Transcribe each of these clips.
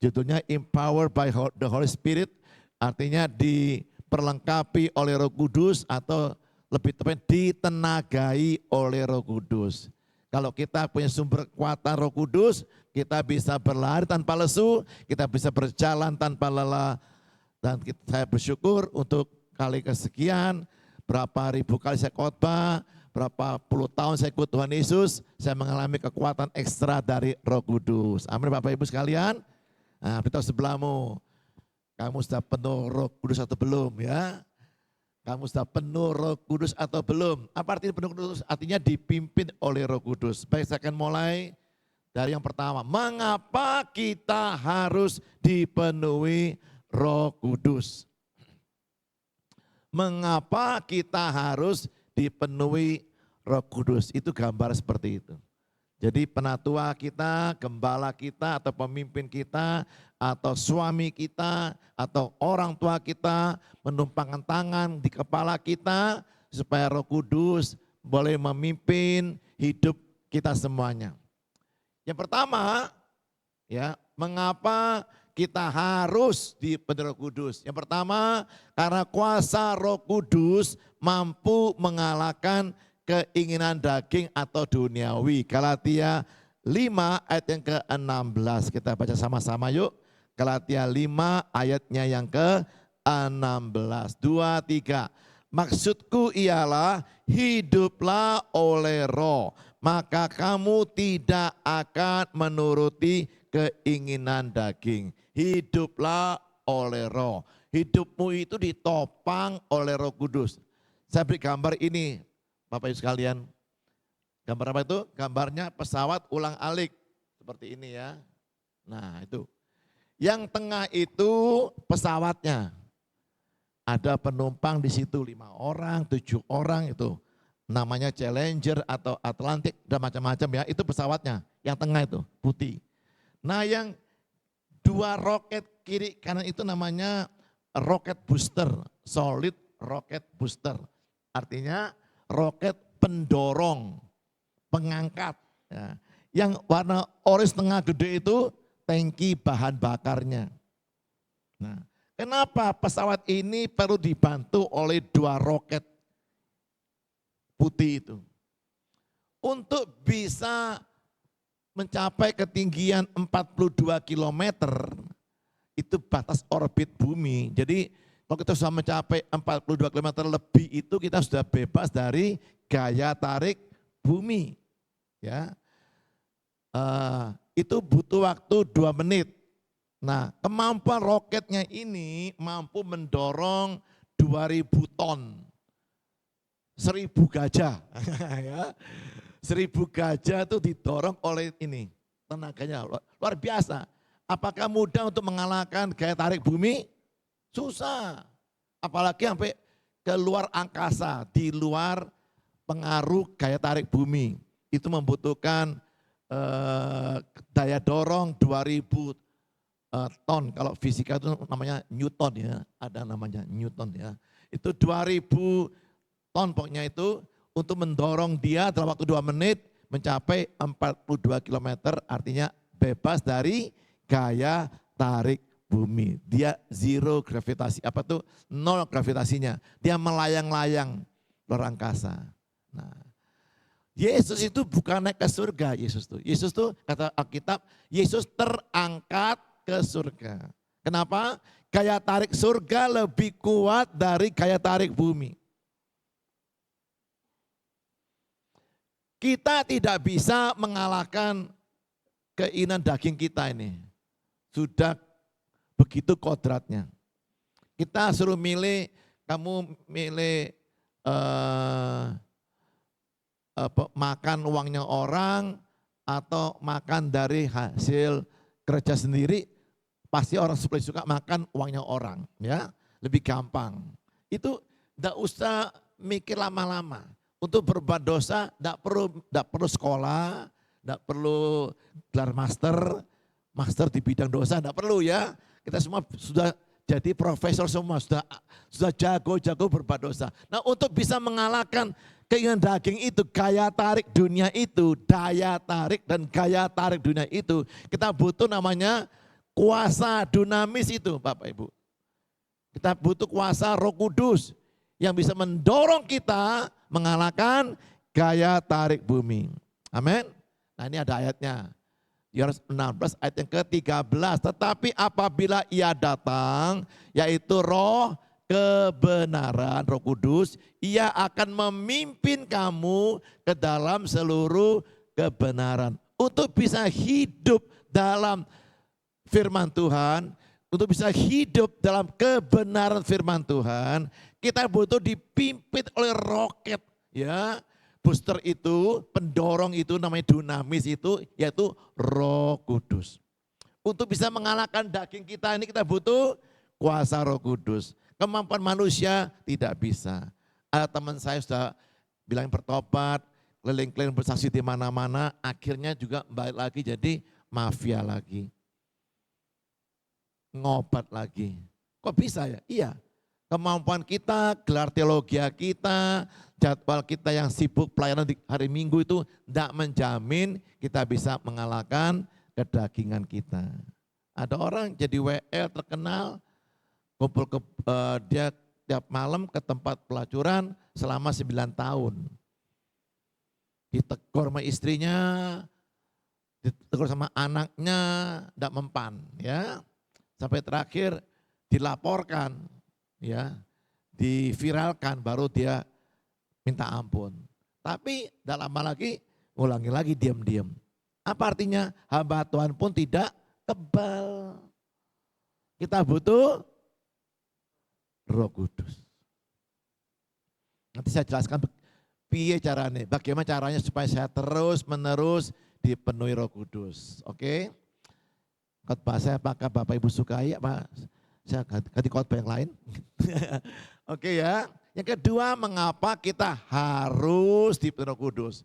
Judulnya Empowered by the Holy Spirit, artinya diperlengkapi oleh Roh Kudus atau lebih tepat ditenagai oleh Roh Kudus. Kalau kita punya sumber kekuatan Roh Kudus, kita bisa berlari tanpa lesu, kita bisa berjalan tanpa lelah. Dan saya bersyukur untuk kali kesekian, berapa ribu kali saya khotbah, berapa puluh tahun saya ikut Tuhan Yesus, saya mengalami kekuatan ekstra dari Roh Kudus. Amin Bapak Ibu sekalian. Nah, beritahu sebelahmu, kamu sudah penuh Roh Kudus atau belum ya? Kamu sudah penuh Roh Kudus atau belum? Apa artinya penuh Kudus? Artinya dipimpin oleh Roh Kudus. Baik, saya akan mulai dari yang pertama. Mengapa kita harus dipenuhi Roh Kudus? Mengapa kita harus dipenuhi Roh Kudus? Itu gambar seperti itu. Jadi penatua kita, gembala kita, atau pemimpin kita, atau suami kita, atau orang tua kita menumpangkan tangan di kepala kita supaya Roh Kudus boleh memimpin hidup kita semuanya. Yang pertama, ya, mengapa kita harus dipenuhi Roh Kudus? Yang pertama, karena kuasa Roh Kudus mampu mengalahkan keinginan daging atau duniawi. Galatia 5 ayat yang ke-16. Kita baca sama-sama yuk. Galatia 5 ayatnya yang ke-16. 2, 3. Maksudku ialah hiduplah oleh Roh, maka kamu tidak akan menuruti keinginan daging. Hiduplah oleh Roh. Hidupmu itu ditopang oleh Roh Kudus. Saya beri gambar ini, Bapak Ibu sekalian. Gambar apa itu? Gambarnya pesawat ulang-alik. Seperti ini ya. Nah itu. Yang tengah itu pesawatnya. Ada penumpang di situ 5 orang, 7 orang itu. Namanya Challenger atau Atlantic dan macam-macam ya. Itu pesawatnya. Yang tengah itu putih. Nah yang 2 roket kiri kanan itu namanya roket booster. Solid rocket booster. Artinya roket pendorong, pengangkat. Ya. Yang warna orange tengah gede itu tangki bahan bakarnya. Nah, kenapa pesawat ini perlu dibantu oleh 2 roket putih itu? Untuk bisa mencapai ketinggian 42 km, itu batas orbit bumi. Jadi kalau kita sudah mencapai 42 km lebih itu kita sudah bebas dari gaya tarik bumi. Ya, itu butuh waktu 2 menit. Nah kemampuan roketnya ini mampu mendorong 2000 ton. 1000 gajah. Ya. 1000 gajah itu didorong oleh ini. Tenaganya luar biasa. Apakah mudah untuk mengalahkan gaya tarik bumi? Susah, apalagi sampai ke luar angkasa, di luar pengaruh gaya tarik bumi. Itu membutuhkan daya dorong 2000 ton, kalau fisika itu namanya Newton ya, ada namanya Newton ya. Itu 2000 ton pokoknya itu untuk mendorong dia dalam waktu 2 menit mencapai 42 km, artinya bebas dari gaya tarik bumi. Dia zero gravitasi, apa tuh? Nol gravitasinya. Dia melayang-layang luar angkasa. Nah, Yesus itu bukan naik ke surga, Yesus tuh kata Alkitab, Yesus terangkat ke surga. Kenapa? Gaya tarik surga lebih kuat dari gaya tarik bumi. Kita tidak bisa mengalahkan keinginan daging kita ini. Sudah begitu kodratnya. Kita suruh milih, kamu milih makan uangnya orang atau makan dari hasil kerja sendiri, pasti orang lebih suka makan uangnya orang, ya, lebih gampang. Itu tidak usah mikir lama-lama. Untuk berbuat dosa tidak perlu sekolah, tidak perlu gelar master di bidang dosa, tidak perlu ya. Kita semua sudah jadi profesor semua, sudah jago-jago berbuat dosa. Nah untuk bisa mengalahkan keinginan daging itu, gaya tarik dunia itu, daya tarik dan gaya tarik dunia itu, kita butuh namanya kuasa dunamis itu Bapak Ibu. Kita butuh kuasa Roh Kudus yang bisa mendorong kita mengalahkan gaya tarik bumi. Amin. Nah ini ada ayatnya. Yohanes 16 ayat yang ke-13. Tetapi apabila ia datang, yaitu Roh kebenaran, Roh Kudus, ia akan memimpin kamu ke dalam seluruh kebenaran. Untuk bisa hidup dalam firman Tuhan, untuk bisa hidup dalam kebenaran firman Tuhan, kita butuh dipimpin oleh roket, ya. Booster itu, pendorong itu namanya dunamis itu, yaitu Roh Kudus. Untuk bisa mengalahkan daging kita ini kita butuh kuasa Roh Kudus. Kemampuan manusia tidak bisa. Ada teman saya sudah bilang bertobat, keliling-keliling bersaksi di mana-mana, akhirnya juga balik lagi jadi mafia lagi. Ngobat lagi. Kok bisa ya? Iya. Kemampuan kita, gelar teologi kita, jadwal kita yang sibuk pelayanan di hari Minggu itu tidak menjamin kita bisa mengalahkan kedagingan kita. Ada orang jadi WL terkenal, kumpul dia tiap malam ke tempat pelacuran selama 9 tahun. Ditegur sama istrinya, ditegur sama anaknya, tidak mempan, ya. Sampai terakhir dilaporkan, ya, diviralkan, baru dia minta ampun. Tapi tidak lama lagi, ulangi lagi diam-diam. Apa artinya? Hamba Tuhan pun tidak kebal. Kita butuh Roh Kudus. Nanti saya jelaskan bagaimana caranya supaya saya terus menerus dipenuhi Roh Kudus. Oke? Khotbah saya apakah Bapak Ibu sukai apa saya ganti khotbah yang lain? Oke ya. Yang kedua, mengapa kita harus dipenuhi Roh Kudus?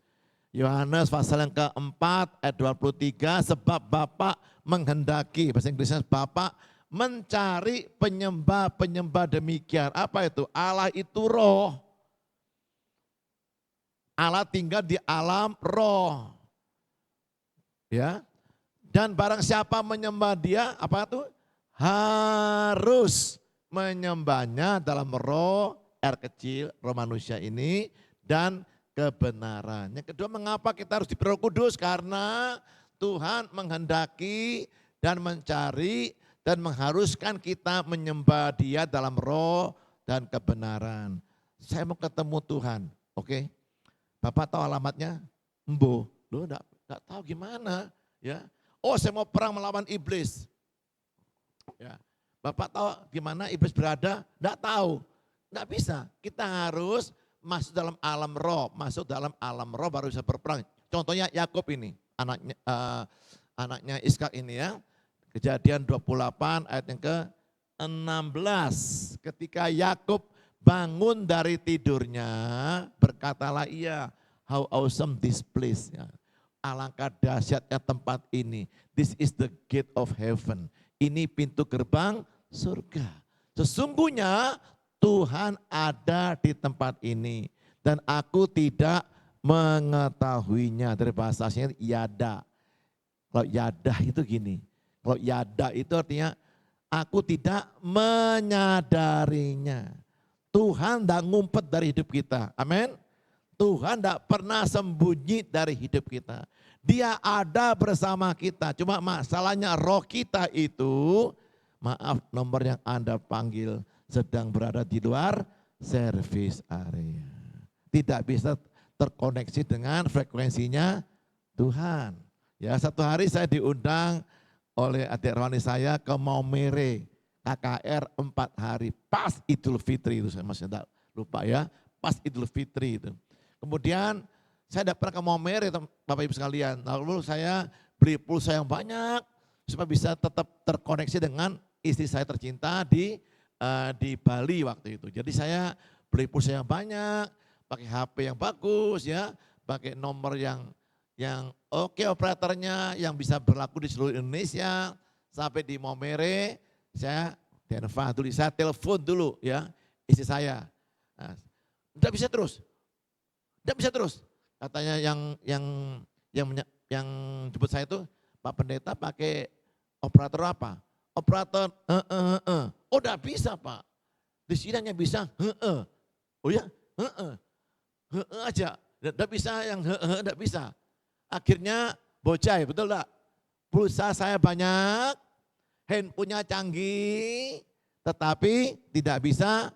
Yohanes pasal yang keempat ayat 23, sebab Bapa menghendaki, bahasa Inggrisnya Bapa mencari penyembah-penyembah demikian. Apa itu? Allah itu roh. Allah tinggal di alam roh. Ya. Dan barang siapa menyembah dia, apa itu? Harus menyembahnya dalam roh, R kecil, roh manusia ini, dan kebenaran. Yang kedua, mengapa kita harus diberi Roh Kudus? Karena Tuhan menghendaki dan mencari dan mengharuskan kita menyembah dia dalam roh dan kebenaran. Saya mau ketemu Tuhan, oke? Bapak tahu alamatnya? Embo, lo enggak tahu gimana, ya? Oh, saya mau perang melawan iblis. Ya. Bapak tahu di mana iblis berada? Enggak tahu. Enggak bisa. Kita harus masuk dalam alam roh, baru bisa berperang. Contohnya Yakub ini, anaknya Iskak ini ya. Kejadian 28 ayat yang ke-16. Ketika Yakub bangun dari tidurnya, berkatalah ia, how awesome this place. Ya. Alangkah dahsyatnya tempat ini. This is the gate of heaven. Ini pintu gerbang surga. Sesungguhnya Tuhan ada di tempat ini. Dan aku tidak mengetahuinya. Dari bahasa aslinya yada. Kalau yada itu gini. Kalau yada itu artinya aku tidak menyadarinya. Tuhan tidak ngumpet dari hidup kita. Amin. Tuhan tidak pernah sembunyi dari hidup kita. Dia ada bersama kita. Cuma masalahnya roh kita itu, maaf nomor yang Anda panggil sedang berada di luar service area. Tidak bisa terkoneksi dengan frekuensinya Tuhan. Ya, satu hari saya diundang oleh adik rohani saya ke Maumere, KKR 4 hari, pas Idul Fitri itu, saya masih tidak lupa ya, pas Idul Fitri itu. Kemudian saya tidak pernah ke Maumere, Bapak Ibu sekalian, lalu saya beli pulsa yang banyak, supaya bisa tetap terkoneksi dengan istri saya tercinta di Bali waktu itu. Jadi saya beli pulsa yang banyak, pakai HP yang bagus ya, pakai nomor yang oke operatornya, yang bisa berlaku di seluruh Indonesia. Sampai di Maumere, saya telepon dulu ya istri saya. Nah, tidak bisa terus. Katanya yang jemput saya itu, Pak Pendeta pakai Operator apa? Operator Oh enggak bisa Pak. Di sini hanya bisa Oh ya? Aja. Enggak bisa yang enggak bisa. Akhirnya bocai, betul enggak? Pulsa saya banyak, handphonenya canggih, tetapi tidak bisa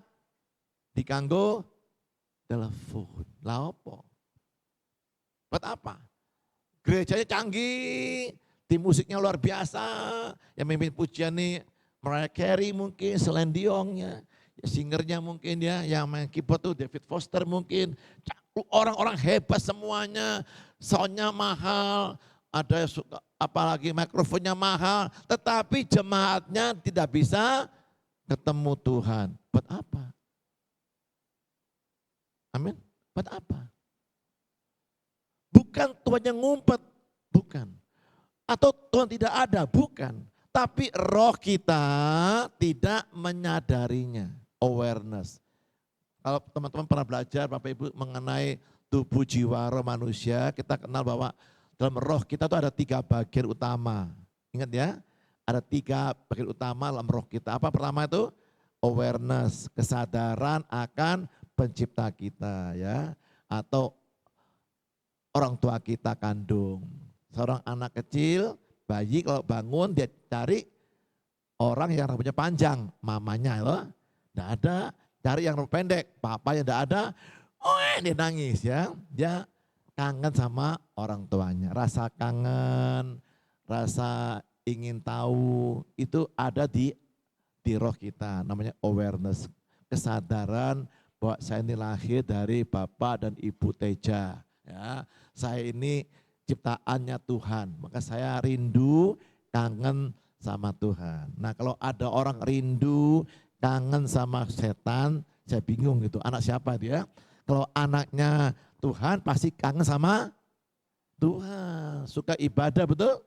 dikanggo telepon. Lah apa? Buat apa? Gerejanya canggih, tim musiknya luar biasa, yang memimpin pujian nih Mariah Carey mungkin, Celine Dionnya, singernya mungkin ya, yang main keyboard tuh David Foster mungkin, orang-orang hebat semuanya, soundnya mahal, ada apalagi mikrofonnya mahal, tetapi jemaatnya tidak bisa ketemu Tuhan. Buat apa? Amin. Buat apa? Bukan Tuhan yang ngumpet, bukan. Atau Tuhan tidak ada, bukan. Tapi roh kita tidak menyadarinya, awareness. Kalau teman-teman pernah belajar Bapak Ibu mengenai tubuh jiwa roh manusia, kita kenal bahwa dalam roh kita tuh ada 3 bagian utama. Ingat ya, ada 3 bagian utama dalam roh kita. Apa pertama itu? Awareness, kesadaran akan pencipta kita ya. Atau orang tua kita kandung. Seorang anak kecil, bayi kalau bangun dia cari orang yang rambutnya panjang, mamanya loh. Enggak ada, cari yang rambut pendek, papanya enggak ada. Oh, dia nangis ya. Dia kangen sama orang tuanya. Rasa kangen, rasa ingin tahu itu ada di roh kita, namanya awareness, kesadaran bahwa saya ini lahir dari Bapak dan Ibu Teja. Ya, saya ini ciptaannya Tuhan, maka saya rindu, kangen sama Tuhan. Nah kalau ada orang rindu, kangen sama setan, saya bingung gitu, anak siapa dia? Kalau anaknya Tuhan pasti kangen sama Tuhan, suka ibadah betul?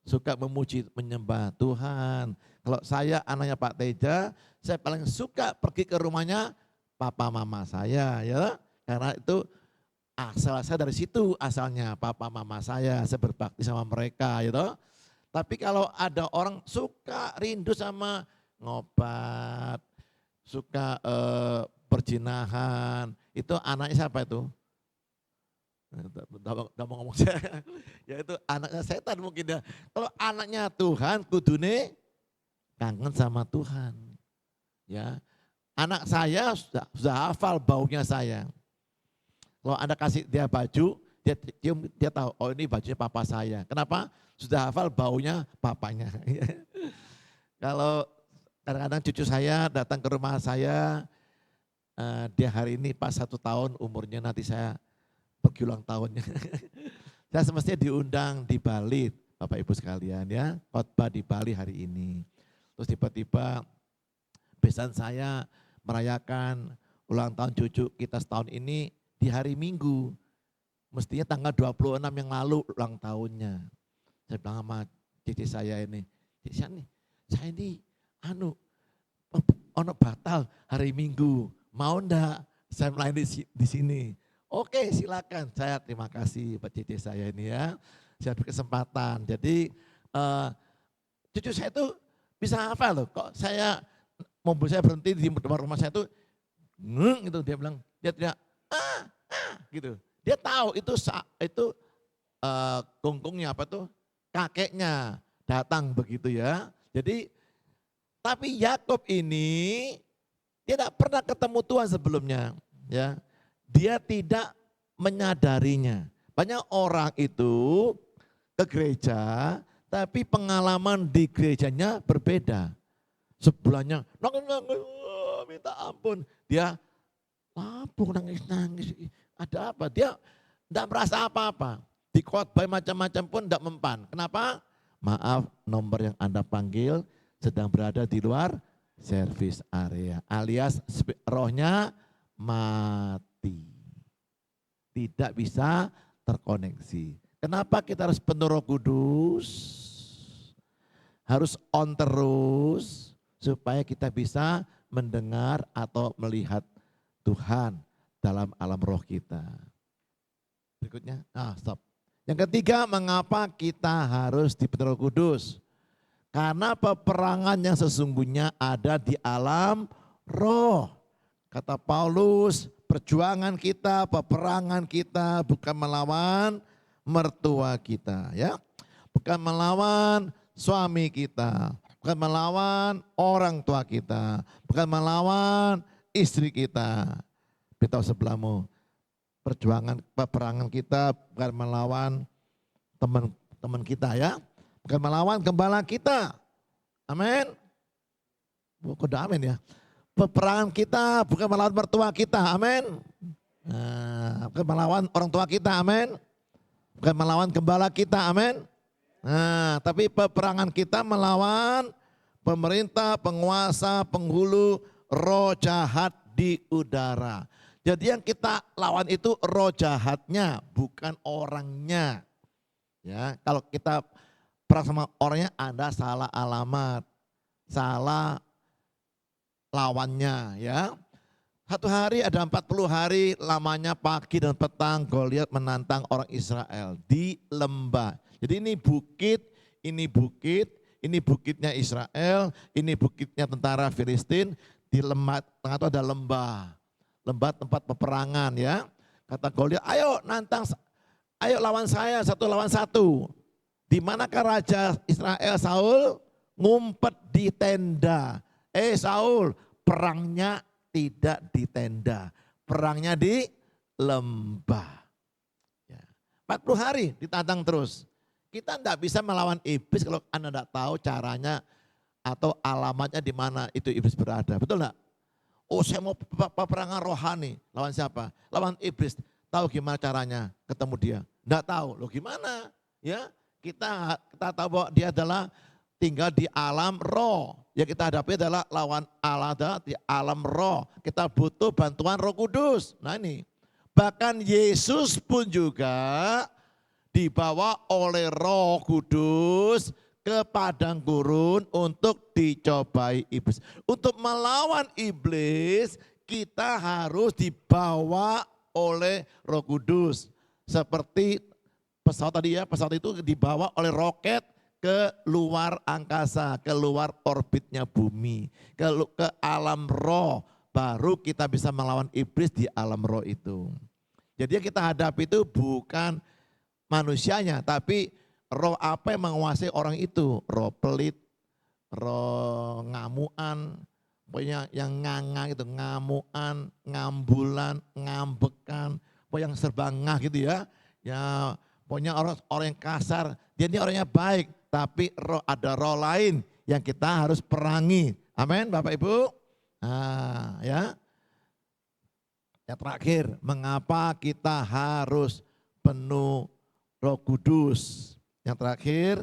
Suka memuji, menyembah Tuhan. Kalau saya anaknya Pak Teja, saya paling suka pergi ke rumahnya papa mama saya ya, karena itu asal saya dari situ asalnya, papa mama saya berbakti sama mereka gitu. Tapi kalau ada orang suka rindu sama ngobat, suka perjinahan, itu anaknya siapa itu? Udah mau ngomong saya, ya itu anaknya setan mungkin ya. Kalau anaknya Tuhan, kudune kangen sama Tuhan. Ya, anak saya sudah hafal baunya saya. Kalau Anda kasih dia baju, dia cium, dia tahu, oh ini bajunya papa saya. Kenapa? Sudah hafal baunya papanya. Kalau kadang-kadang cucu saya datang ke rumah saya, dia hari ini pas 1 tahun umurnya, nanti saya pergi ulang tahunnya. Saya semestinya diundang di Bali, Bapak Ibu sekalian ya, khotbah di Bali hari ini. Terus tiba-tiba besan saya merayakan ulang tahun cucu kita setahun ini di hari Minggu. Mestinya tanggal 26 yang lalu ulang tahunnya. Saya bilang sama cici saya ini, cici saya ini ono batal hari Minggu, mau ndak saya melayani di sini? Oke silakan, saya terima kasih Pak cici saya ini ya, saya berkesempatan. Jadi cucu saya itu bisa hafal loh, kok saya mobil saya berhenti di depan rumah saya itu, gitu dia bilang, dia tidak gitu. Dia tahu itu gonggongnya apa tuh, kakeknya datang begitu ya. Jadi tapi Yakub ini tidak pernah ketemu Tuhan sebelumnya, ya. Dia tidak menyadarinya. Banyak orang itu ke gereja, tapi pengalaman di gerejanya berbeda. Sebulannya nangis, minta ampun. Dia lapung nangis. Ada apa? Dia tidak merasa apa-apa. Di khotbah macam-macam pun tidak mempan. Kenapa? Maaf, nomor yang Anda panggil sedang berada di luar service area. Alias rohnya mati. Tidak bisa terkoneksi. Kenapa kita harus penuh Roh Kudus? Harus on terus supaya kita bisa mendengar atau melihat Tuhan dalam alam roh kita. Berikutnya, stop. Yang ketiga, mengapa kita harus dipenuhi Roh Kudus? Karena peperangan yang sesungguhnya ada di alam roh. Kata Paulus, perjuangan kita, peperangan kita bukan melawan mertua kita, ya. Bukan melawan suami kita, bukan melawan orang tua kita, bukan melawan istri kita. Beritahu sebelahmu, perjuangan peperangan kita bukan melawan teman-teman kita, ya. Bukan melawan gembala kita. Amin. Kode amin ya. Peperangan kita bukan melawan mertua kita. Amin. Nah, bukan melawan orang tua kita. Amin. Bukan melawan gembala kita. Amin. Nah, tapi peperangan kita melawan pemerintah, penguasa, penghulu, roh jahat di udara. Jadi yang kita lawan itu roh jahatnya, bukan orangnya. Ya, kalau kita perang sama orangnya, Anda salah alamat, salah lawannya, ya. Satu hari ada 40 hari lamanya pagi dan petang Goliat menantang orang Israel di lembah. Jadi ini bukit, ini bukitnya Israel, ini bukitnya tentara Filistin, di lembah tengah itu ada lembah. Lembah tempat peperangan, ya. Kata Goliat, ayo nantang, ayo lawan saya satu lawan satu. Di manakah raja Israel Saul? Ngumpet di tenda. Saul, perangnya tidak di tenda, perangnya di lembah. Ya. 40 hari ditantang terus. Kita tidak bisa melawan iblis kalau Anda tidak tahu caranya atau alamatnya di mana itu iblis berada. Betul enggak? Oh, saya mau peperangan rohani. Lawan siapa? Lawan iblis. Tahu gimana caranya ketemu dia? Enggak tahu. Loh gimana? Ya. Kita tahu bahwa dia adalah tinggal di alam roh. Yang kita hadapi adalah lawan Allah di alam roh. Kita butuh bantuan Roh Kudus. Nah ini. Bahkan Yesus pun juga dibawa oleh Roh Kudus ke padang gurun untuk dicobai iblis. Untuk melawan iblis kita harus dibawa oleh Roh Kudus. Seperti pesawat tadi ya, pesawat itu dibawa oleh roket ke luar angkasa, ke luar orbitnya bumi, ke alam roh, baru kita bisa melawan iblis di alam roh itu. Jadi yang kita hadapi itu bukan manusianya, tapi roh apa yang menguasai orang itu, roh pelit, roh ngamuan, pokoknya yang ngangang itu, ngamuan, ngambulan, ngambekan, pokoknya yang serba ngah gitu ya. Ya, pokoknya orang yang kasar, dia ini orangnya baik, tapi ada roh lain yang kita harus perangi. Amin, Bapak Ibu. Nah, ya. Yang terakhir, mengapa kita harus penuh Roh Kudus? Yang terakhir,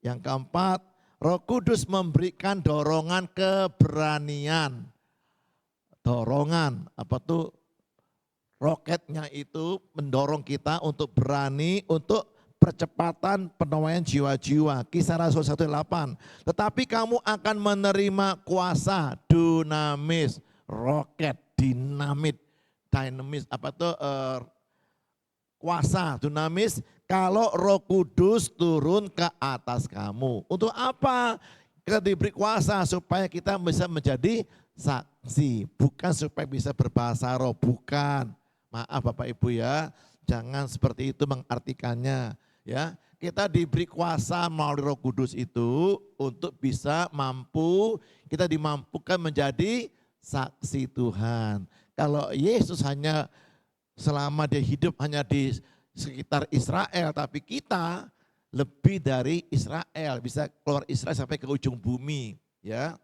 yang keempat, Roh Kudus memberikan dorongan keberanian. Dorongan, apa tuh? Roketnya itu mendorong kita untuk berani, untuk percepatan penuaian jiwa-jiwa. Kisah Rasul 1:8. Tetapi kamu akan menerima kuasa, dunamis, roket, dinamis, apa tuh kuasa, dunamis, kalau Roh Kudus turun ke atas kamu. Untuk apa? Kita diberi kuasa supaya kita bisa menjadi saksi, bukan supaya bisa berbahasa roh, bukan. Maaf Bapak Ibu ya, jangan seperti itu mengartikannya. Ya, kita diberi kuasa melalui Roh Kudus itu untuk bisa kita dimampukan menjadi saksi Tuhan. Kalau Yesus hanya selama dia hidup hanya di sekitar Israel, tapi kita lebih dari Israel, bisa keluar Israel sampai ke ujung bumi. Ya,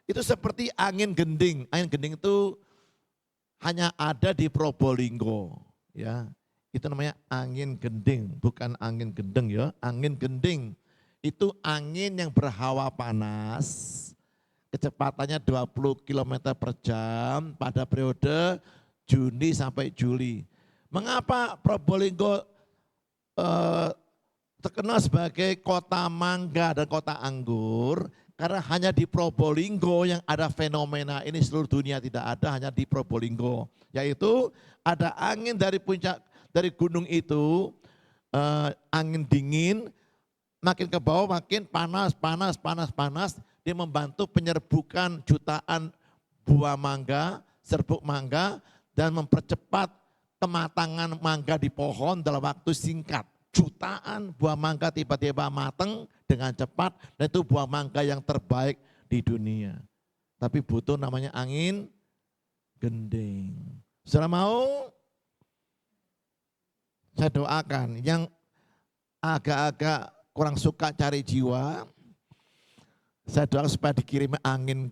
itu seperti angin gending. Angin gending itu hanya ada di Probolinggo, ya. Itu namanya angin gending, bukan angin gendeng ya. Angin gending itu angin yang berhawa panas, kecepatannya 20 km per jam pada periode Juni sampai Juli. Mengapa Probolinggo terkenal sebagai kota mangga dan kota anggur? Karena hanya di Probolinggo yang ada fenomena ini, seluruh dunia tidak ada, hanya di Probolinggo. Yaitu ada angin dari puncak, dari gunung itu, angin dingin makin ke bawah makin panas, panas, panas, panas. Dia membantu penyerbukan jutaan buah mangga, serbuk mangga, dan mempercepat kematangan mangga di pohon dalam waktu singkat. Jutaan buah mangga tiba-tiba matang dengan cepat, dan itu buah mangga yang terbaik di dunia. Tapi butuh namanya angin gending. Saudara mau? Saya doakan yang agak-agak kurang suka cari jiwa, saya doakan supaya dikirim angin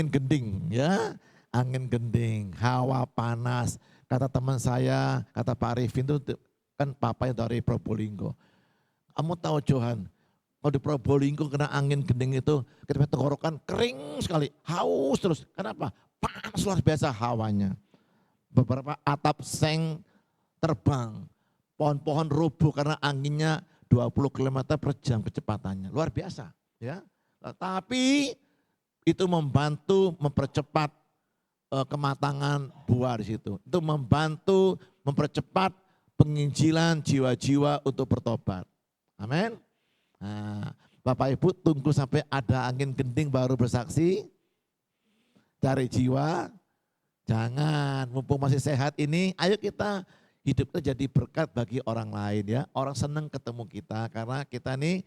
gending ya, angin gending, hawa panas. Kata teman saya, kata Pak Arifin itu kan papanya dari Probolinggo. Kamu tahu Johan, kalau di Probolinggo kena angin gending itu, ketika tenggorokan kering sekali, haus terus. Kenapa? Panas luar biasa hawanya. Beberapa atap seng terbang, pohon-pohon rubuh karena anginnya 20 km per jam kecepatannya, luar biasa ya. Tapi itu membantu mempercepat kematangan buah di situ. Itu membantu mempercepat penginjilan jiwa-jiwa untuk bertobat. Amin. Nah, Bapak Ibu tunggu sampai ada angin gending baru bersaksi. Cari jiwa. Jangan, mumpung masih sehat ini, ayo kita hidupnya jadi berkat bagi orang lain ya. Orang senang ketemu kita karena kita ini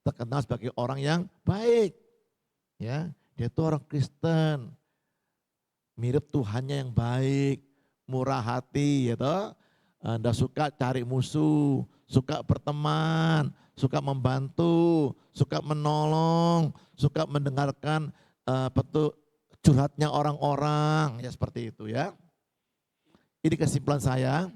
terkenal sebagai orang yang baik. Ya, dia itu orang Kristen. Mirip Tuhannya yang baik, murah hati ya toh. Anda suka cari musuh, suka berteman, suka membantu, suka menolong, suka mendengarkan curhatnya orang-orang, ya seperti itu ya. Ini kesimpulan saya,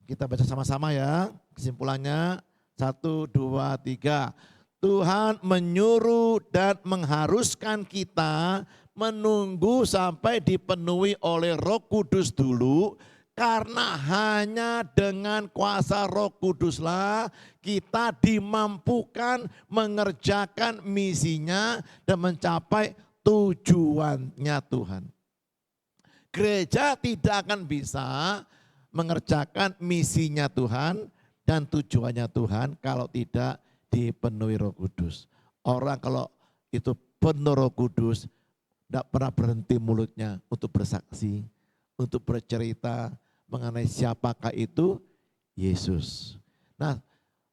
kita baca sama-sama ya, kesimpulannya 1, 2, 3. Tuhan menyuruh dan mengharuskan kita menunggu sampai dipenuhi oleh Roh Kudus dulu, karena hanya dengan kuasa Roh Kuduslah kita dimampukan mengerjakan misinya dan mencapai tujuannya Tuhan. Gereja tidak akan bisa mengerjakan misinya Tuhan dan tujuannya Tuhan kalau tidak dipenuhi Roh Kudus. Orang kalau itu penuh Roh Kudus, tidak pernah berhenti mulutnya untuk bersaksi, untuk bercerita mengenai siapakah itu Yesus. Nah,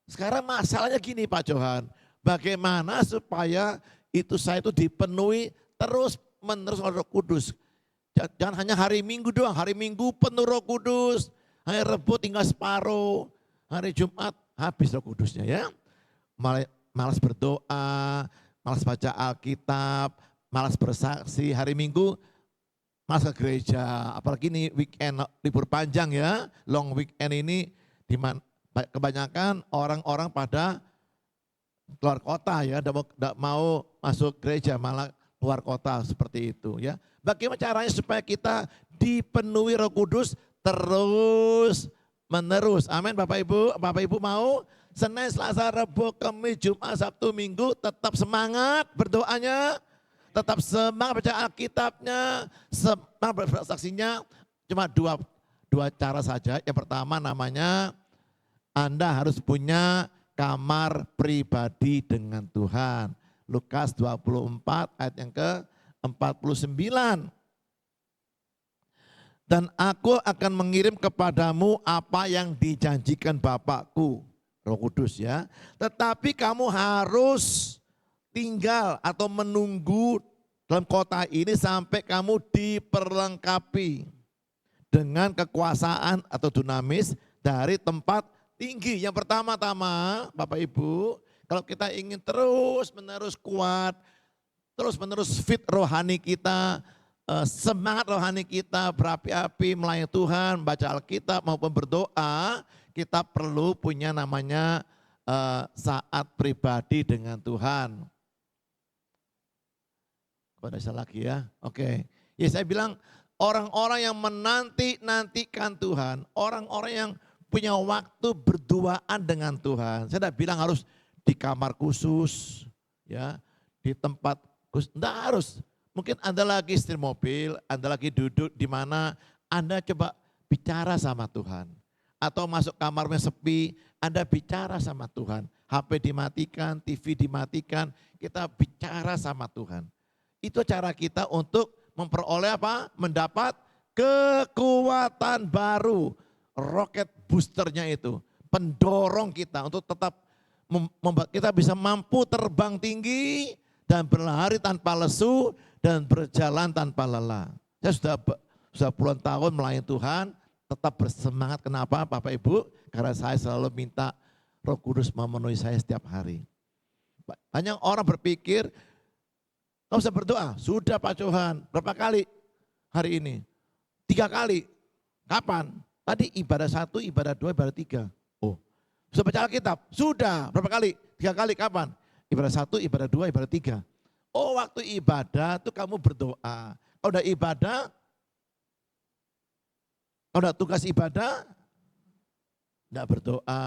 sekarang masalahnya gini Pak Johan, bagaimana supaya itu saya itu dipenuhi terus menerus oleh Roh Kudus. Jangan hanya hari Minggu doang, hari Minggu penuh Roh Kudus, hari Rebo tinggal separuh, hari Jumat habis Roh Kudusnya ya. Malas berdoa, malas baca Alkitab, malas bersaksi, hari Minggu malas ke gereja. Apalagi ini weekend, libur panjang ya, long weekend ini dimana kebanyakan orang-orang pada keluar kota ya, tidak mau masuk gereja, malah keluar kota seperti itu ya. Bagaimana caranya supaya kita dipenuhi Roh Kudus terus menerus? Amin Bapak Ibu mau Senin, Selasa, Rabu, Kamis, Jumat, Sabtu, Minggu tetap semangat berdoanya, tetap semangat baca Alkitabnya, semangat bersaksinya. Cuma dua cara saja. Yang pertama namanya Anda harus punya kamar pribadi dengan Tuhan. Lukas 24 ayat yang ke-49. Dan aku akan mengirim kepadamu apa yang dijanjikan Bapakku, Roh Kudus ya. Tetapi kamu harus tinggal atau menunggu dalam kota ini sampai kamu diperlengkapi dengan kekuasaan atau dunamis dari tempat tinggi. Yang pertama-tama Bapak Ibu, kalau kita ingin terus menerus kuat, terus menerus fit rohani kita, semangat rohani kita berapi-api melayani Tuhan, baca Alkitab maupun berdoa, kita perlu punya namanya saat pribadi dengan Tuhan. Kok bisa lagi ya? Oke. Ya saya bilang orang-orang yang menanti-nantikan Tuhan, orang-orang yang punya waktu berduaan dengan Tuhan. Saya tidak bilang harus di kamar khusus, ya, di tempat khusus, enggak harus. Mungkin Anda lagi setir mobil, Anda lagi duduk di mana Anda coba bicara sama Tuhan. Atau masuk kamarnya sepi, Anda bicara sama Tuhan. HP dimatikan, TV dimatikan, kita bicara sama Tuhan. Itu cara kita untuk memperoleh apa? Mendapat kekuatan baru. Roket boosternya itu, pendorong kita untuk tetap membuat kita bisa mampu terbang tinggi dan berlari tanpa lesu dan berjalan tanpa lelah. Saya sudah puluhan tahun melayani Tuhan, tetap bersemangat. Kenapa Bapak Ibu? Karena saya selalu minta Roh Kudus memenuhi saya setiap hari. Banyak orang berpikir, kamu usah berdoa. Sudah Pak Johan, berapa kali hari ini? 3 kali. Kapan? Tadi ibadah 1, ibadah 2, ibadah 3. Oh, sudah baca Alkitab? Sudah. Berapa kali? 3 kali. Kapan? Ibadah 1, ibadah 2, ibadah 3. Oh, waktu ibadah tuh kamu berdoa. Kalau udah ibadah, kalau udah tugas ibadah, enggak berdoa,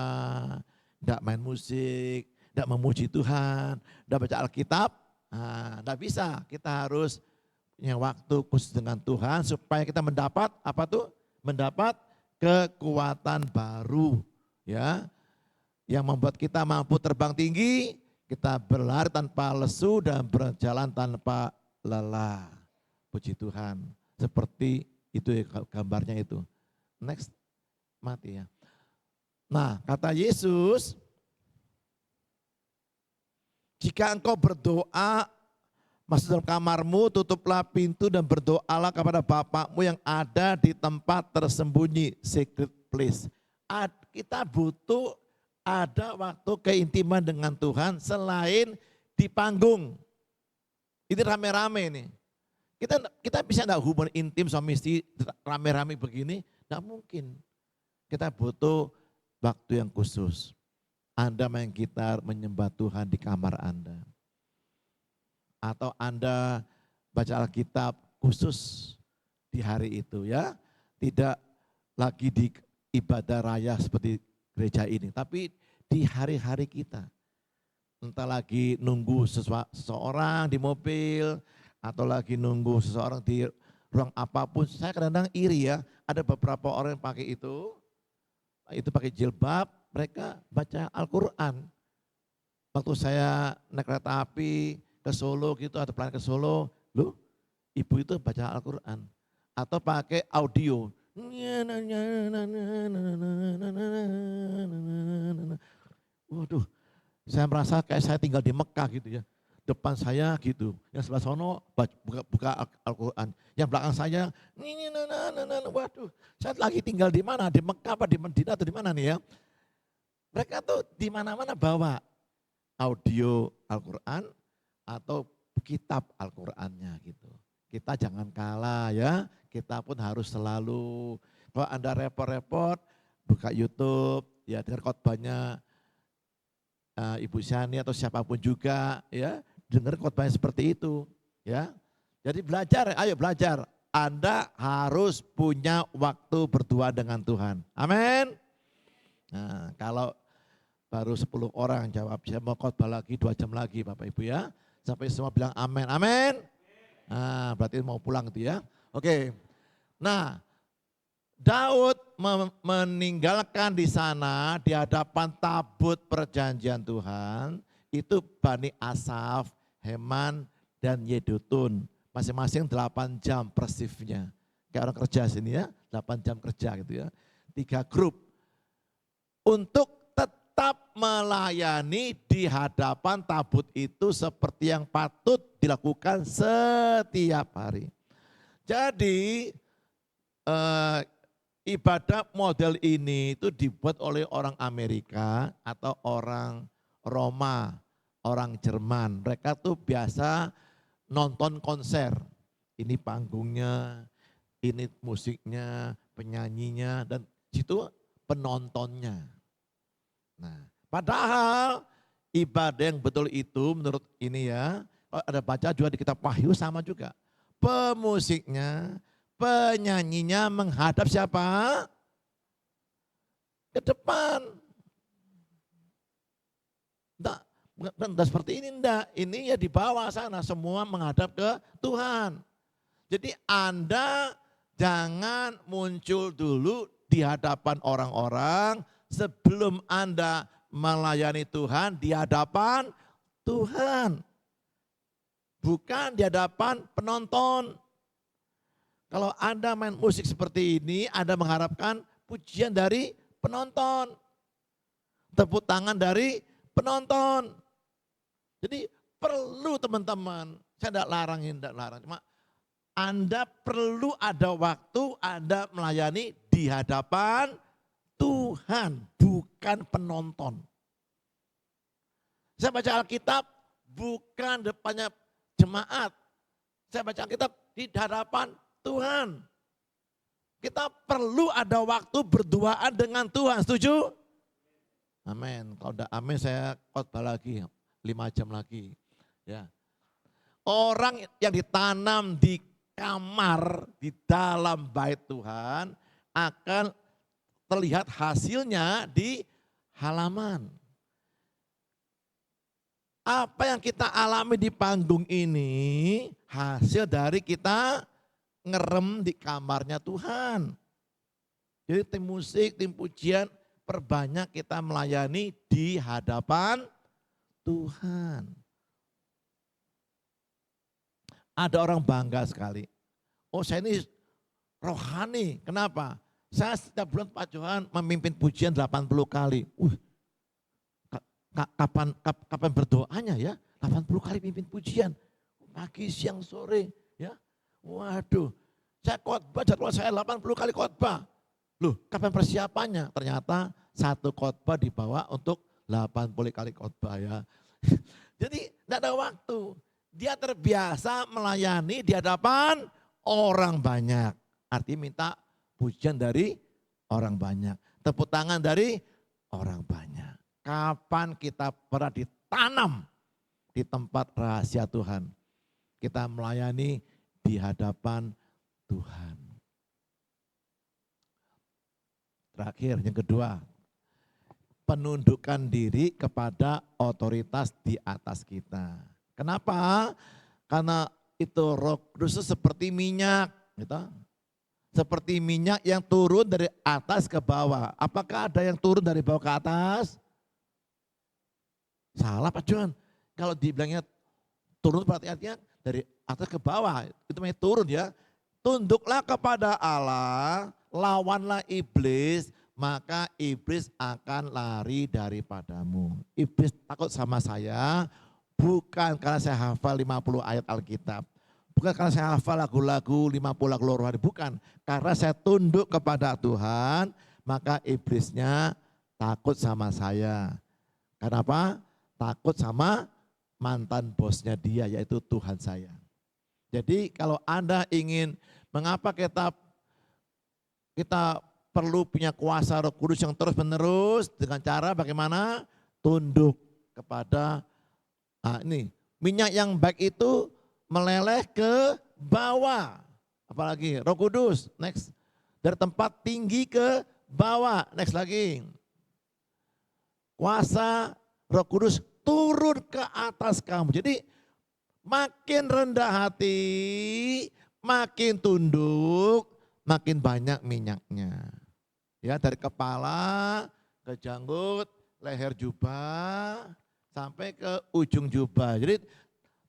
enggak main musik, enggak memuji Tuhan, enggak baca Alkitab, enggak bisa. Kita harus punya waktu khusus dengan Tuhan supaya kita mendapat apa tuh? Mendapat kekuatan baru, ya. Yang membuat kita mampu terbang tinggi, kita berlari tanpa lesu dan berjalan tanpa lelah. Puji Tuhan. Seperti itu ya gambarnya itu. Next, mati ya. Nah, kata Yesus, jika engkau berdoa, masuk dalam kamarmu, tutuplah pintu dan berdoalah kepada Bapakmu yang ada di tempat tersembunyi, secret place. Kita butuh ada waktu keintiman dengan Tuhan selain di panggung. Ini rame-rame nih. Kita bisa enggak hubungan intim suami istri rame-rame begini? Enggak mungkin. Kita butuh waktu yang khusus. Anda main gitar menyembah Tuhan di kamar Anda. Atau Anda baca Alkitab khusus di hari itu ya. Tidak lagi di ibadah raya seperti gereja ini. Tapi di hari-hari kita. Entah lagi nunggu seseorang di mobil. Atau lagi nunggu seseorang di ruang apapun. Saya kadang-kadang iri ya. Ada beberapa orang yang pakai itu pakai jilbab, mereka baca Al-Quran. Waktu saya naik kereta api ke Solo gitu, atau pelayan ke Solo, loh ibu itu baca Al-Quran. Atau pakai audio. Waduh, saya merasa kayak saya tinggal di Mekah gitu ya. Depan saya gitu, yang sebelah sono buka Al-Quran. Yang belakang saya, waduh, saya lagi tinggal di mana? Di Mekah apa di Madinah atau di mana nih ya? Mereka tuh di mana-mana bawa audio Al-Quran atau kitab Al-Qurannya gitu. Kita jangan kalah ya, kita pun harus selalu, kalau Anda repot-repot, buka YouTube, ya dengar khotbahnya Ibu Syani atau siapapun juga ya, dengar khotbahnya seperti itu ya. Jadi belajar, ayo belajar. Anda harus punya waktu berdua dengan Tuhan. Amin. Nah, kalau baru 10 orang jawab, saya mau khotbah lagi 2 jam lagi Bapak Ibu ya. Sampai semua bilang amin, amin. Nah, berarti mau pulang itu ya. Oke. Nah, Daud meninggalkan di sana di hadapan tabut perjanjian Tuhan. Itu Bani Asaf, Heman, dan Yedutun. Masing-masing 8 jam per shiftnya. Kayak orang kerja sini ya, 8 jam kerja gitu ya. 3 grup. Untuk tetap melayani di hadapan tabut itu seperti yang patut dilakukan setiap hari. Jadi ibadah model ini itu dibuat oleh orang Amerika atau orang Roma, orang Jerman. Mereka tuh biasa nonton konser. Ini panggungnya, ini musiknya, penyanyinya, dan situ penontonnya. Nah, padahal ibadah yang betul itu menurut ini ya, ada baca juga di kitab Wahyu sama juga. Pemusiknya, penyanyinya menghadap siapa? Ke depan. Enggak seperti ini enggak. Ini ya di bawah sana semua menghadap ke Tuhan. Jadi Anda jangan muncul dulu di hadapan orang-orang sebelum Anda melayani Tuhan di hadapan Tuhan. Bukan di hadapan penonton. Kalau Anda main musik seperti ini, Anda mengharapkan pujian dari penonton. Tepuk tangan dari penonton. Jadi perlu teman-teman, saya tidak larang. Cuma Anda perlu ada waktu Anda melayani di hadapan Tuhan, bukan penonton. Saya baca Alkitab bukan depannya jemaat. Saya baca Alkitab di hadapan Tuhan. Kita perlu ada waktu berduaan dengan Tuhan, setuju? Amin. Kalau udah amin saya khotbah lagi 5 jam lagi. Ya. Orang yang ditanam di kamar di dalam bait Tuhan akan terlihat hasilnya di halaman. Apa yang kita alami di panggung ini hasil dari kita ngerem di kamarnya Tuhan. Jadi tim musik, tim pujian, perbanyak kita melayani di hadapan Tuhan. Ada orang bangga sekali. Oh saya ini rohani, kenapa? Saya setiap bulan Pak Johan memimpin pujian 80 kali. Kapan berdoanya ya? 80 kali pimpin pujian. Pagi, siang, sore. Ya. Waduh, saya khotbah, jadwal saya 80 kali khotbah. Loh, kapan persiapannya? Ternyata satu khotbah dibawa untuk 80 kali khotbah ya. Jadi tidak ada waktu. Dia terbiasa melayani di hadapan orang banyak. Artinya minta pujian dari orang banyak. Tepuk tangan dari orang banyak. Kapan kita pernah ditanam di tempat rahasia Tuhan? Kita melayani di hadapan Tuhan. Terakhir, yang kedua, penundukan diri kepada otoritas di atas kita. Kenapa? Karena itu Roh Kudus seperti minyak, gitu. Seperti minyak yang turun dari atas ke bawah. Apakah ada yang turun dari bawah ke atas? Salah Pak John. Kalau dibilangnya turun berarti artinya dari atas ke bawah. Itu namanya turun ya. Tunduklah kepada Allah, lawanlah iblis, maka iblis akan lari daripadamu. Iblis takut sama saya bukan karena saya hafal 50 ayat Alkitab. Bukan karena saya hafal lagu-lagu 50 lagu rohani, bukan. Karena saya tunduk kepada Tuhan, maka iblisnya takut sama saya. Kenapa? Takut sama mantan bosnya dia, yaitu Tuhan saya. Jadi kalau Anda ingin, mengapa kita perlu punya kuasa Roh Kudus yang terus menerus dengan cara bagaimana? Tunduk kepada, ini minyak yang baik itu meleleh ke bawah. Apalagi Roh Kudus, next. Dari tempat tinggi ke bawah, next lagi. Kuasa Roh Kudus turun ke atas kamu. Jadi makin rendah hati, makin tunduk, makin banyak minyaknya. Ya, dari kepala ke janggut, leher jubah, sampai ke ujung jubah. Jadi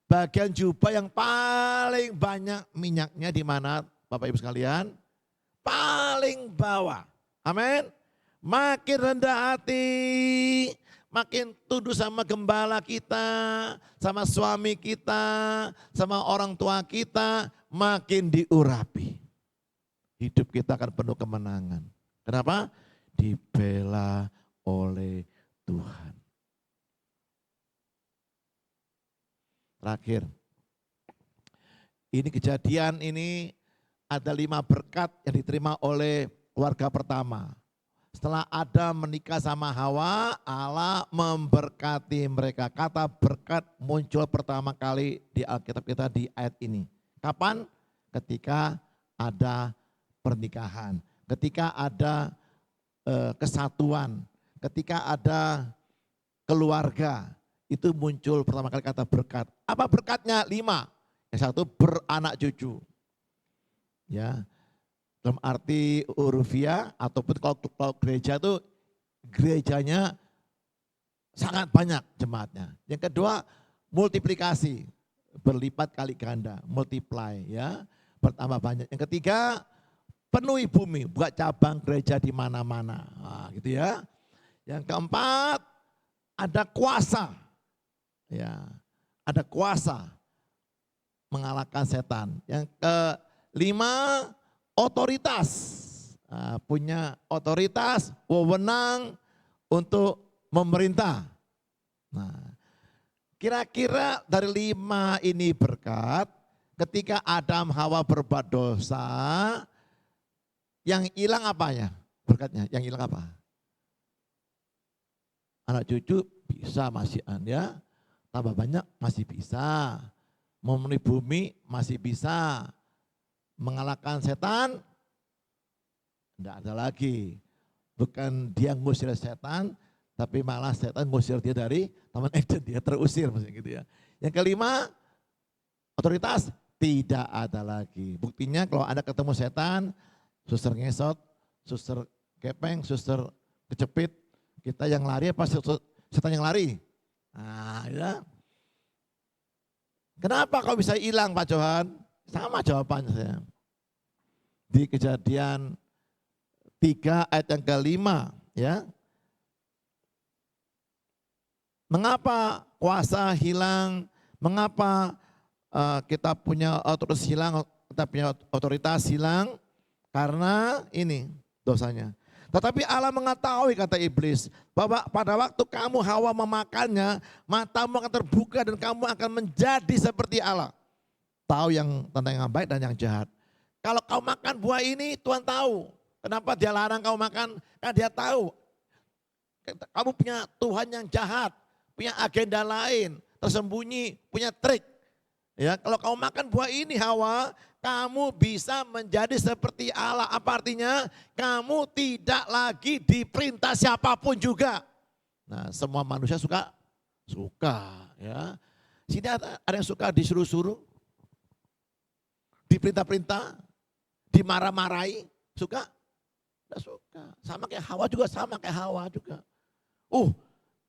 bagian jubah yang paling banyak minyaknya di mana Bapak Ibu sekalian? Paling bawah. Amin. Makin rendah hati, makin tunduk sama gembala kita, sama suami kita, sama orang tua kita, makin diurapi. Hidup kita akan penuh kemenangan. Kenapa? Dibela oleh Tuhan. Terakhir, ini kejadian ini ada 5 berkat yang diterima oleh keluarga pertama. Setelah Adam menikah sama Hawa, Allah memberkati mereka. Kata berkat muncul pertama kali di Alkitab kita di ayat ini. Kapan? Ketika ada pernikahan, ketika ada kesatuan, ketika ada keluarga. Itu muncul pertama kali kata berkat. Apa berkatnya? 5. Yang satu beranak cucu. Ya, dalam arti urufiah ataupun kalau gereja itu gerejanya sangat banyak jemaatnya. Yang kedua, multiplikasi, berlipat kali ganda, multiply ya, bertambah banyak. Yang ketiga, penuhi bumi, buat cabang gereja di mana-mana. Nah, gitu ya. Yang keempat, ada kuasa. Ya, ada kuasa mengalahkan setan. Yang kelima, otoritas. Nah, punya otoritas, wewenang untuk memerintah. Nah, kira-kira dari 5 ini berkat, ketika Adam Hawa berbuat dosa, yang hilang apanya? Berkatnya, yang hilang apa? Anak cucu bisa masih ya, tambah banyak masih bisa, memenuhi bumi masih bisa, mengalahkan setan, tidak ada lagi. Bukan dia ngusir setan, tapi malah setan ngusir dia dari Taman Eden, dia terusir maksudnya gitu ya. Yang kelima, otoritas tidak ada lagi. Buktinya kalau Anda ketemu setan, suster ngesot, suster kepeng, suster kecepit, kita yang lari apa setan yang lari? Nah, ya. Kenapa kau bisa hilang Pak Johan? Sama jawabannya saya. Di Kejadian 3 ayat yang kelima, ya. Mengapa kuasa hilang? Mengapa kita punya otoritas hilang? Kita punya otoritas hilang karena ini dosanya. Tetapi Allah mengetahui, kata iblis, bahwa pada waktu kamu Hawa memakannya, matamu akan terbuka dan kamu akan menjadi seperti Allah. Tahu yang tentang yang baik dan yang jahat. Kalau kau makan buah ini, Tuhan tahu. Kenapa dia larang kau makan? Karena dia tahu. Kamu punya Tuhan yang jahat, punya agenda lain, tersembunyi, punya trik. Ya, kalau kau makan buah ini Hawa, kamu bisa menjadi seperti Allah. Apa artinya? Kamu tidak lagi diperintah siapapun juga. Nah, semua manusia suka ya. Sini ada yang suka disuruh-suruh, diperintah-perintah, dimarah-marahi, suka? Tidak suka. Sama kayak Hawa juga.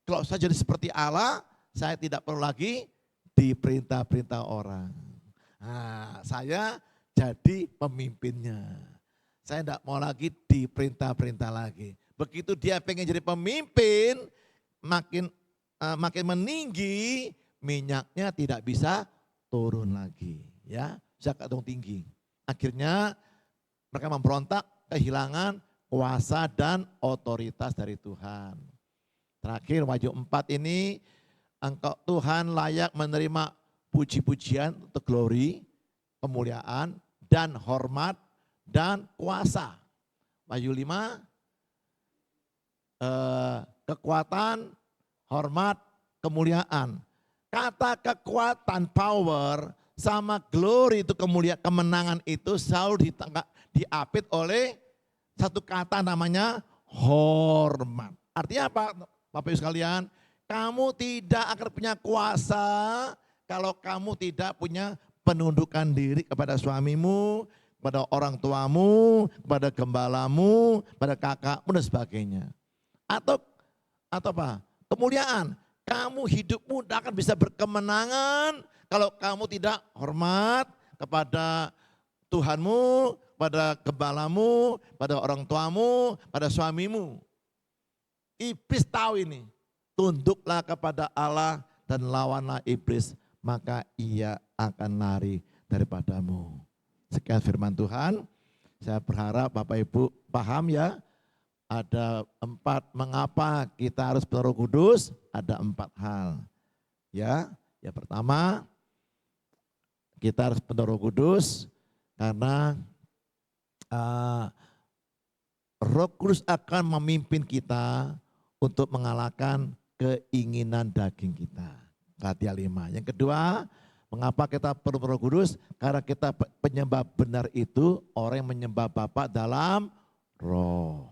Kalau saya jadi seperti Allah, saya tidak perlu lagi diperintah-perintah orang. Nah, saya jadi pemimpinnya. Saya tidak mau lagi diperintah-perintah lagi. Begitu dia pengen jadi pemimpin, makin meninggi, minyaknya tidak bisa turun lagi. Ya, bisa kadung tinggi. Akhirnya mereka memberontak, kehilangan kuasa dan otoritas dari Tuhan. Terakhir Wahyu 4 ini, engkau Tuhan layak menerima puji-pujian untuk glory, kemuliaan, dan hormat, dan kuasa. Wahyu 5, kekuatan, hormat, kemuliaan. Kata kekuatan, power, sama glory itu kemuliaan, kemenangan itu selalu diapit oleh satu kata namanya hormat. Artinya apa Bapak Ibu sekalian? Kamu tidak akan punya kuasa kalau kamu tidak punya penundukan diri kepada suamimu, kepada orang tuamu, kepada gembalamu, kepada kakakmu dan sebagainya. Atau apa? Kemuliaan. Kamu hidupmu tidak akan bisa berkemenangan kalau kamu tidak hormat kepada Tuhanmu, pada gembalamu, pada orang tuamu, pada suamimu. Iblis tahu ini. Tunduklah kepada Allah dan lawanlah iblis, maka ia akan lari daripadamu. Sekian firman Tuhan. Saya berharap Bapak Ibu paham ya. Ada 4 mengapa kita harus penuh Roh Kudus. Ada 4 hal. Ya, yang pertama kita harus penuh Roh Kudus karena Roh Kudus akan memimpin kita untuk mengalahkan keinginan daging kita. Galatia 5. Yang kedua, mengapa kita perlu Roh Kudus? Karena kita penyembah benar itu orang yang menyembah Bapa dalam roh.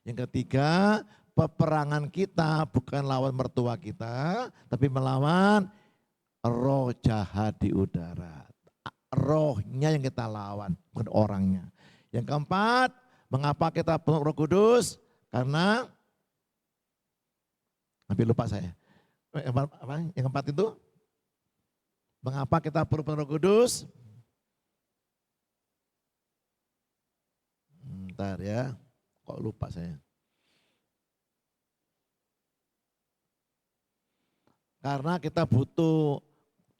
Yang ketiga, peperangan kita bukan lawan mertua kita, tapi melawan roh jahat di udara. Rohnya yang kita lawan, bukan orangnya. Yang keempat, mengapa kita perlu Roh Kudus? Karena Hampir lupa saya. Yang keempat itu, mengapa kita perlu Roh Kudus? Bentar ya, kok lupa saya. Karena kita butuh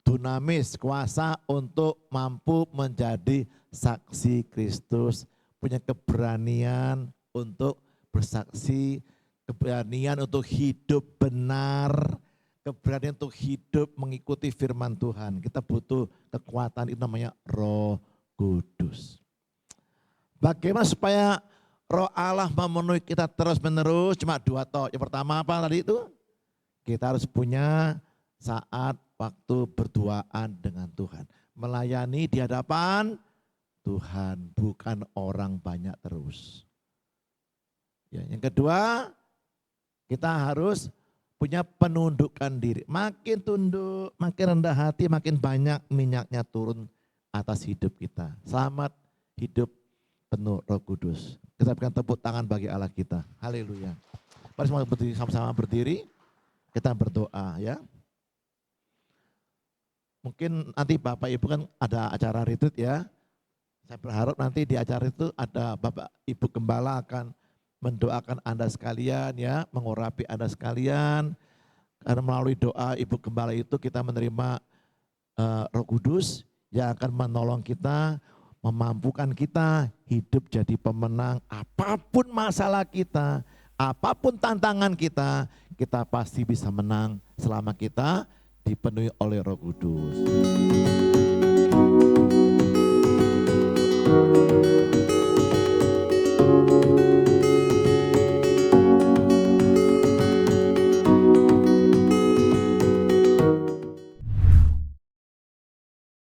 dunamis, kuasa untuk mampu menjadi saksi Kristus, punya keberanian untuk bersaksi, keberanian untuk hidup benar, keberanian untuk hidup mengikuti firman Tuhan. Kita butuh kekuatan, itu namanya Roh Kudus. Bagaimana supaya Roh Allah memenuhi kita terus menerus? Cuma dua toh. Yang pertama apa tadi itu? Kita harus punya saat waktu berduaan dengan Tuhan. Melayani di hadapan Tuhan, bukan orang banyak terus. Ya, yang kedua, kita harus punya penundukan diri. Makin tunduk, makin rendah hati, makin banyak minyaknya turun atas hidup kita. Selamat hidup penuh Roh Kudus. Kita berikan tepuk tangan bagi Allah kita. Haleluya. Mari semua berdiri, sama-sama berdiri. Kita berdoa ya. Mungkin nanti Bapak Ibu kan ada acara retreat ya. Saya berharap nanti di acara itu ada Bapak Ibu Gembala akan mendoakan Anda sekalian ya, mengurapi Anda sekalian. Karena melalui doa Ibu Gembala itu kita menerima Roh Kudus yang akan menolong kita, memampukan kita hidup jadi pemenang apapun masalah kita, apapun tantangan kita pasti bisa menang selama kita dipenuhi oleh Roh Kudus.